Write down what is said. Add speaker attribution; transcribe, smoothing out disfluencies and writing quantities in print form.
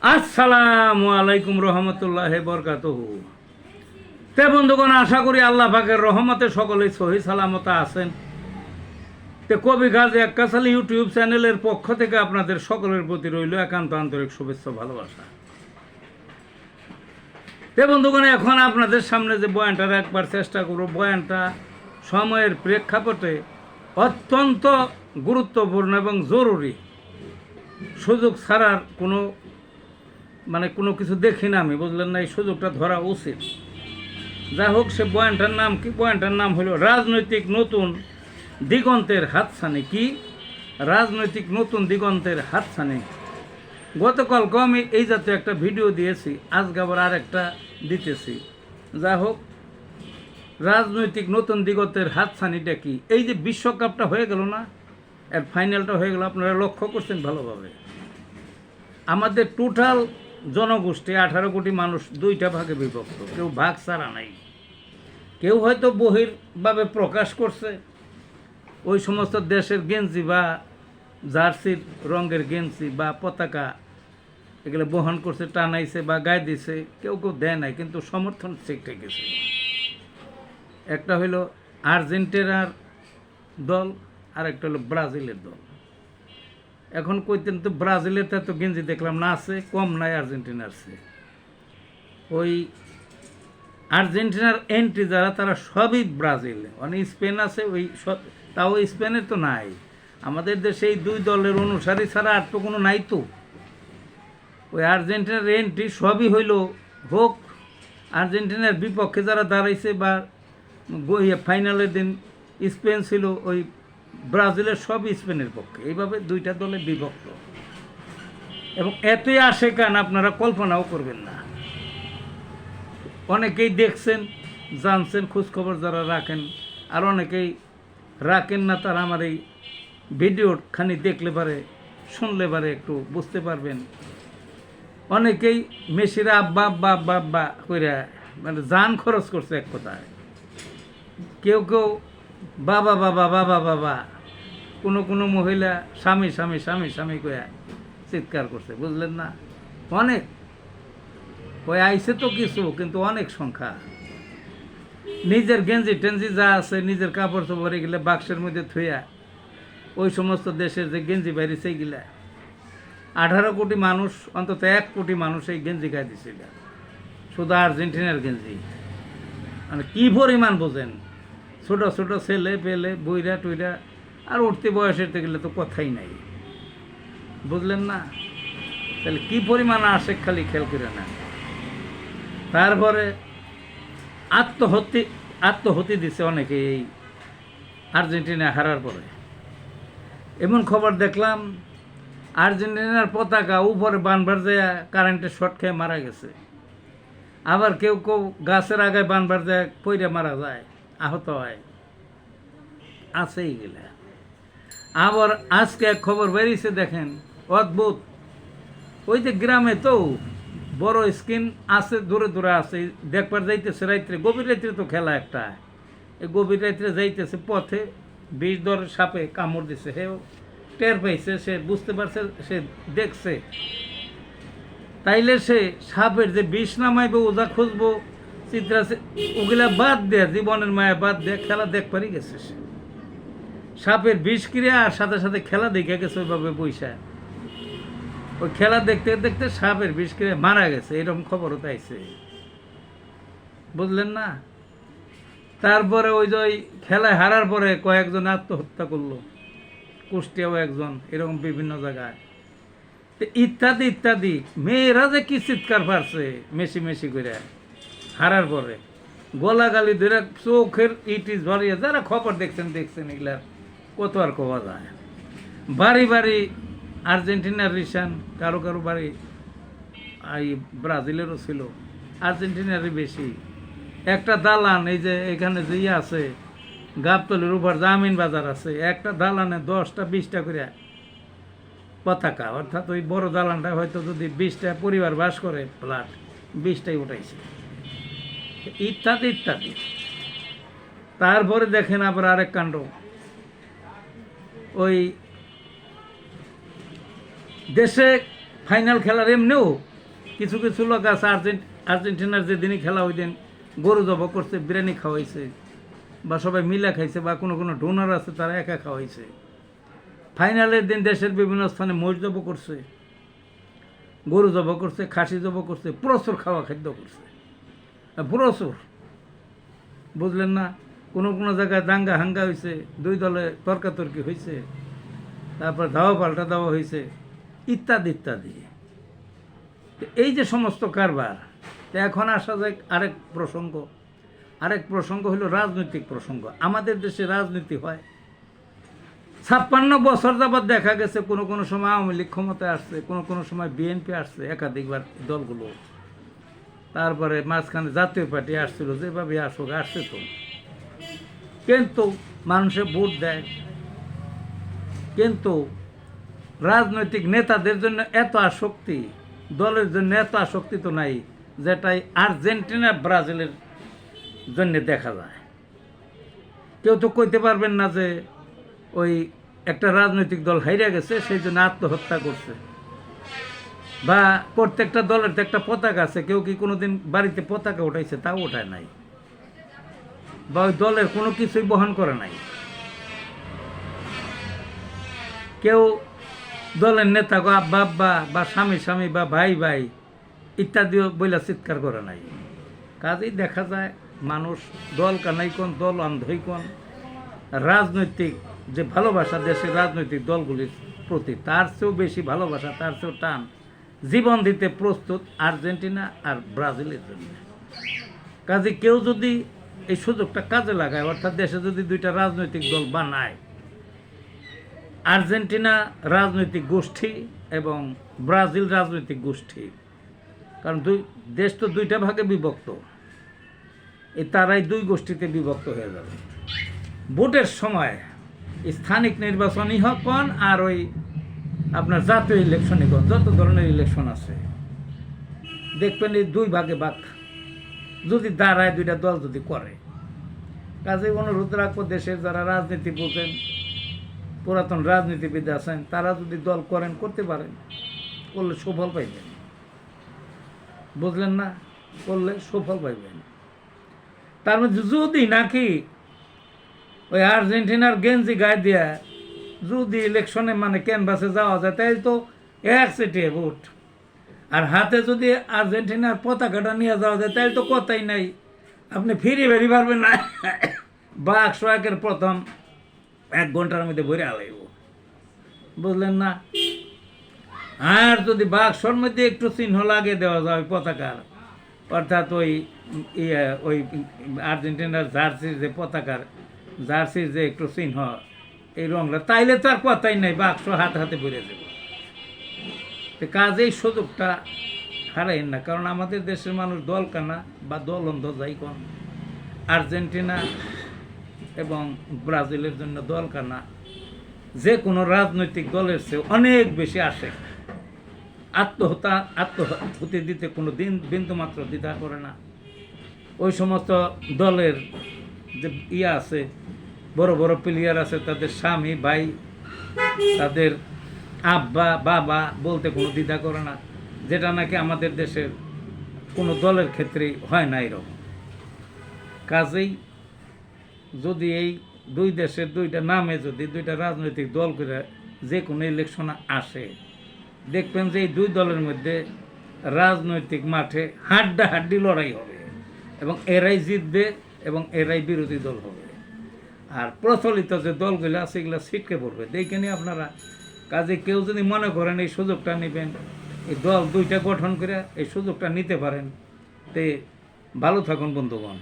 Speaker 1: আসসালামু আলাইকুম রহমতুল্লাহ বরকাতুহু। তে বন্ধুগণ, আশা করি আল্লাহ পাকের রহমতে সকলেই সহি সালামতে আছেন। তে কবি গাজী আক্কাস আলী ইউটিউব চ্যানেলের পক্ষ থেকে আপনাদের সকলের প্রতি রইল একান্ত আন্তরিক শুভেচ্ছা ভালোবাসা। তে বন্ধুগণ, এখন আপনাদের সামনে যে বয়ানটা রাখবার চেষ্টা করব, বয়ানটা সময়ের প্রেক্ষাপটে অত্যন্ত গুরুত্বপূর্ণ এবং জরুরি। সুযোগ ছাড়ার কোনো কিছু দেখি না আমি, বুঝলেন না, এই সুযোগটা ধরা উচিত। যাই হোক, সে বয়ানটার নাম কি? বয়ানটার নাম হলো রাজনৈতিক নতুন দিগন্তের হাতছানি। কি রাজনৈতিক নতুন দিগন্তের হাতছানি? গতকালকে আমি এই জাতীয় একটা ভিডিও দিয়েছি, আজকে আবার আরেকটা দিতেছি। যাই হোক, রাজনৈতিক নতুন দিগন্তের হাতছানিটা কি? এই যে বিশ্বকাপটা হয়ে গেল না, এর ফাইনালটা হয়ে গেল, আপনারা লক্ষ্য করছেন ভালোভাবে। আমাদের টোটাল জনগোষ্ঠী 18 কোটি মানুষ দুইটা ভাগে বিভক্ত, কেউ ভাগ ছাড়া নাই। কেউ হয়তো বহির্ভাবে প্রকাশ করছে, ওই সমস্ত দেশের গেঞ্জি বা জার্সির রঙের গেঞ্জি বা পতাকা এগুলো বহন করছে, টানাইছে বা গায়ে দিছে, কেউ কেউ দেয় নাই, কিন্তু সমর্থন শিখতে গেছে। একটা হইলো আর্জেন্টিনার দল, আর একটা হলো ব্রাজিলের দল। এখন কইতেন তো ব্রাজিলের তো গেঞ্জি দেখলাম না, আছে কম নাই আর্জেন্টিনার সে। ওই আর্জেন্টিনার এন্ট্রি যারা, তারা সবই ব্রাজিল, মানে স্পেন আছে ওই তাও স্পেনের তো নাই। আমাদের দেশে এই দুই দলের অনুসারী ছাড়া আর তো কোনো নাই। তো ওই আর্জেন্টিনার এন্ট্রি সবই হইল হোক আর্জেন্টিনার বিপক্ষে যারা দাঁড়াইছে, বা ফাইনালের দিন স্পেন ছিল ওই ব্রাজিলের, সব স্পেনের পক্ষে। এইভাবে দুইটা দলে বিভক্ত, এবং এতই আসে কেন আপনারা কল্পনাও করবেন না। অনেকেই দেখছেন, জানছেন, খোঁজখবর যারা রাখেন, আর অনেকেই রাখেন না, তারা আমার এই ভিডিওখানি দেখলে পারে, শুনলে পারে একটু বুঝতে পারবেন। অনেকেই মেসিরা আব্বা আব্বা আব্বা আব্বা কইরা মানে জান খরচ করছে এক কথায়। কেউ কেউ বাবা বাবা বাবা বাবা, কোনো মহিলা স্বামী স্বামী স্বামী স্বামী কয়া চিৎকার করছে, বুঝলেন না। অনেক ওই আইসে তো কিছু, কিন্তু অনেক সংখ্যা। নিজের গেঞ্জি টেঞ্জি যা আছে, নিজের কাপড় চোপড় এগুলো বাক্সের মধ্যে থুইয়া ওই সমস্ত দেশের যে গেঞ্জি বাইরেছে এইগুলা 18 কোটি মানুষ, অন্তত 1 কোটি মানুষ এই গেঞ্জি গায়ে দিছিল, শুধু আর্জেন্টিনার গেঞ্জি। মানে কি পরিমাণ বোঝেন, ছোট ছোট ছেলে পেলে বইরা টুইরা, আর উঠতি বয়সের গেলে তো কথাই নাই, বুঝলেন না। তাহলে কি পরিমাণ আসে, খালি খেয়াল করে না। তারপরে আত্মহত্যা দিছে অনেকে এই আর্জেন্টিনা হারার পরে। এমন খবর দেখলাম, আর্জেন্টিনার পতাকা উপরে বানবার যায় কারেন্টের শর্ট খেয়ে মারা গেছে। আবার কেউ কেউ গাছের আগায় বানবার যায় পইরে মারা যায়, আহত হয়, আছে এইগুলা। আবার আজকে এক খবর বেরিয়েছে, দেখেন, অদ্ভুত। ওই যে গ্রামে তো বড় স্ক্রিন আছে, দূরে দূরে আছে, দেখবার যাইতেছে রাত্রে, গভীর রাত্রে তো খেলা একটা, এই গভীর রাত্রে যাইতেছে, পথে বিষ দর সাপে কামড় দিছে, হেও টের পাইছে, সে বুঝতে পারছে, সে দেখছে। তাইলে সে সাপের যে বিষ নামাইবে, ওজা খুঁজবো, চিত্রা, ওগুলা বাদ দেয়া, জীবনের মায়া বাদ দেয়া খেলা দেখবারই গেছে সে। সাপের বিষ ক্রিয়া আর সাথে সাথে খেলা দেখে গেছে ওইভাবে বৈশা। ওই খেলা দেখতে দেখতে সাপের বিষ ক্রিয়া মারা গেছে, এরকম খবরও তাইছে, বুঝলেন না। তারপরে ওই যে ওই খেলায় হারার পরে কয়েকজন আত্মহত্যা করলো, কুষ্টিয়াও একজন, এরকম বিভিন্ন জায়গায়, ইত্যাদি ইত্যাদি। মেয়েরা যে কি চিৎকার পারছে মেশি মেশি করে হারার পরে, গোলাগালি ধরে চোখের ইটিস ভরিয়ে, যারা খবর দেখছেন এগুলার কত আর কওয়া যায়। বাড়ি বাড়ি আর্জেন্টিনার রিসান, কারো কারো বাড়ি এই ব্রাজিলেরও ছিল, আর্জেন্টিনারই বেশি। একটা দালান, এই যে এখানে যে আছে গাবতলির উপর জামিন বাজার আছে, একটা দালানে 10টা 20টা করে পতাকা, অর্থাৎ ওই বড় দালানটা হয়তো যদি 20টা পরিবার বাস করে, ফ্ল্যাট 20টাই উঠাইছে, ইত্যাদি ইত্যাদি। তারপরে দেখেন আবার আরেক কাণ্ড, ওই দেশে ফাইনাল খেলার এমনিও কিছু কিছু লোক আছে আর্জেন্টিনার যেদিনই খেলা ওই দিন গরু জব করছে, বিরিয়ানি খাওয়াইছে, বা সবাই মিলা খাইছে, বা কোনো কোনো ডোনার আছে তারা একা খাওয়াইছে। ফাইনালের দিন দেশের বিভিন্ন স্থানে মোষ জব করছে, গরু জব করছে, খাসি জব করছে, প্রচুর খাওয়া খাদ্য করছে, প্রচুর। বুঝলেন না? কোনো কোনো জায়গায় দাঙ্গা হাঙ্গা হয়েছে, দুই দলে তর্কাতর্কি হয়েছে, তারপর ধাওয়া পাল্টা দেওয়া হয়েছে, ইত্যাদি ইত্যাদি। এই যে সমস্ত কারবার, তো এখন আসা যায় আরেক প্রসঙ্গ হলো রাজনৈতিক প্রসঙ্গ। আমাদের দেশে রাজনীতি হয় 56 বছর যাবৎ। দেখা গেছে কোনো কোনো সময় আওয়ামী লীগ ক্ষমতায় আসছে, কোনো কোনো সময় বিএনপি আসছে, একাধিকবার দলগুলো, তারপরে মাঝখানে জাতীয় পার্টি আসছিল, যেভাবে আসুক আসছে তো, কিন্তু মানুষে ভোট দেয়। কিন্তু রাজনৈতিক নেতাদের জন্য এত আসক্তি, দলের জন্য এত আসক্তি তো নাই, যেটাই আর্জেন্টিনা ব্রাজিলের জন্য দেখা যায়। কেউ তো কইতে পারবেন না যে ওই একটা রাজনৈতিক দল হাইরা গেছে সেই জন্য আত্মহত্যা করছে, বা প্রত্যেকটা দলের তো একটা পতাকা আছে, কেউ কি কোনোদিন বাড়িতে পতাকা উঠাইছে? তাও ওঠায় নাই, বা ওই দলের কোনো কিছুই বহন করে নাই। কেউ দলের নেতা গো আব্বা আব্বা, বা স্বামী স্বামী, বা ভাই ভাই ইত্যাদিও বইলা চিৎকার করে নাই। কাজেই দেখা যায় মানুষ দল কানাই কোন, দল অন্ধই কোন, রাজনৈতিক যে ভালোবাসা দেশের রাজনৈতিক দলগুলির প্রতি, তার চেয়েও বেশি ভালোবাসা, তার চেয়েও টান জীবন দিতে প্রস্তুত আর্জেন্টিনা আর ব্রাজিলের জন্য। কাজে কেউ যদি এই সুযোগটা কাজে লাগায়, অর্থাৎ দেশে যদি দুইটা রাজনৈতিক দল বানায়, আর্জেন্টিনা রাজনৈতিক গোষ্ঠী এবং ব্রাজিল রাজনৈতিক গোষ্ঠী, কারণ দেশ তো দুইটা ভাগে বিভক্ত, তারাই দুই গোষ্ঠীতে বিভক্ত হয়ে যাবে। ভোটের সময় স্থানিক নির্বাচনই হোক কোন, আর ওই আপনার জাতীয় ইলেকশনই কোন, যত ধরনের ইলেকশন আছে, দেখবেন এই দুই ভাগে ভাগ যদি দাঁড়ায়, দুইটা দল যদি করে। কাজে অনুরোধ রাখবো, দেশের যারা রাজনীতি বোঝেন, পুরাতন রাজনীতিবিদ আছেন, তারা যদি দল করেন, করতে পারেন, করলে সুফল পাইবেন। বুঝলেন না? করলে সুফল পাইবেন। তার মধ্যে যদি নাকি ওই আর্জেন্টিনার গেঞ্জি গায়ে দিয়া যদি ইলেকশনে মানে ক্যানভাসে যাওয়া যায়, তাহলে তো এক সিটে ভোট। আর হাতে যদি আর্জেন্টিনার পতাকাটা নিয়ে যাওয়া যায়, তাহলে তো কথাই নাই, আপনি ফিরে বেরি পারবেন না। বাক্স একের প্রথম 1 ঘন্টার মধ্যে ভরে আলাইব। বুঝলেন না? আর যদি বাক্সর মধ্যে একটু চিহ্ন লাগিয়ে দেওয়া যায় পতাকার, অর্থাৎ ওই আর্জেন্টিনার জার্সির যে পতাকার জার্সির যে একটু চিহ্ন, এই রংটা, তাইলে তো আর কথাই নাই, বাক্স হাতে হাতে ভরে দেব। কাজেই সুযোগটা হারাইন না, কারণ আমাদের দেশের মানুষ দল কানা বা দল অন্ধ যাই কোন, আর্জেন্টিনা এবং ব্রাজিলের জন্য দল কানা যে কোনো রাজনৈতিক দলের চেয়ে অনেক বেশি আসে। আত্মহত্যা দিতে কোনো বিন্দু মাত্র দ্বিধা করে না। ওই সমস্ত দলের যে আছে, বড় বড় প্লেয়ার আছে, তাদের স্বামী ভাই, তাদের আব্বা বাবা বলতে কোনো দ্বিধা করে না, যেটা নাকি আমাদের দেশের কোনো দলের ক্ষেত্রেই হয় না এরকম। কাজেই যদি এই দুই দেশের দুইটা নামে যদি দুইটা রাজনৈতিক দল করে যে কোনো ইলেকশনে আসে, দেখবেন যে এই দুই দলের মধ্যে রাজনৈতিক মাঠে হাড্ডাহাড্ডি লড়াই হবে, এবং এরাই জিতবে এবং এরাই বিরোধী দল হবে। আর প্রচলিত যে দলগুলো আছে এগুলো ছিটকে পড়বে, দেখে নিয়ে আপনারা। কাজে কেউ যদি মনে করেন এই সুযোগটা নেবেন, এই দল দুইটা গঠন করে এই সুযোগটা নিতে পারেন, তে ভালো থাকুন বন্ধুগণ।